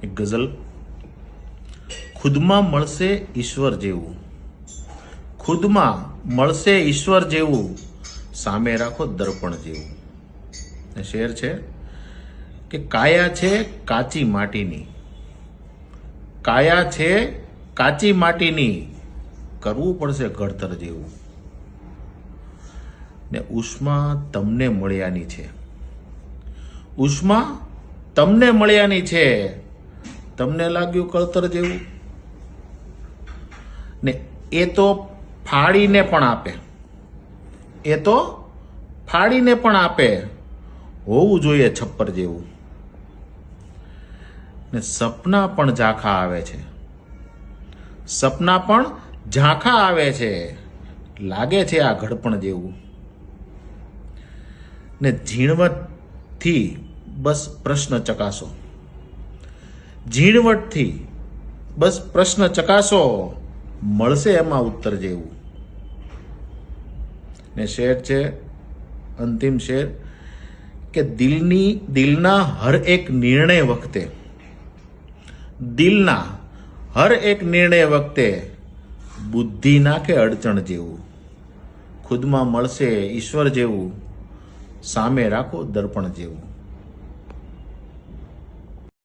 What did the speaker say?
એક ગઝલ. ખુદમાં મળશે ઈશ્વર જેવું, ખુદમાં મળશે ઈશ્વર જેવું, સામે રાખો દર્પણ જેવું. શેર છે કે કાયા છે કાચી માટીની, કાયા છે કાચી માટીની, કરવું પડશે ઘડતર જેવું. ને ઉષ્મા તમને મળ્યાની છે, ઉષ્મા તમને મળ્યાની છે, તમને લાગ્યું કળતર જેવું. ને એ તો ફાડીને પણ આપે, એ તો ફાડીને પણ આપે, હોવું જોઈએ છપ્પર જેવું. ને સપના પણ ઝાંખા આવે છે, સપના પણ ઝાંખા આવે છે, લાગે છે આ ઘડપણ જેવું. ને ઝીણવટથી બસ પ્રશ્ન ચકાસો, ઝીણવટથી બસ પ્રશ્ન ચકાસો, મળશે એમાં ઉત્તર જેવું. ને શેર છે અંતિમ શેર કે દિલના હર એક નિર્ણય વખતે, દિલના હર એક નિર્ણય વખતે બુદ્ધિ નાખે અડચણ જેવું. ખુદમાં મળશે ઈશ્વર જેવું, સામે રાખો દર્પણ જેવું.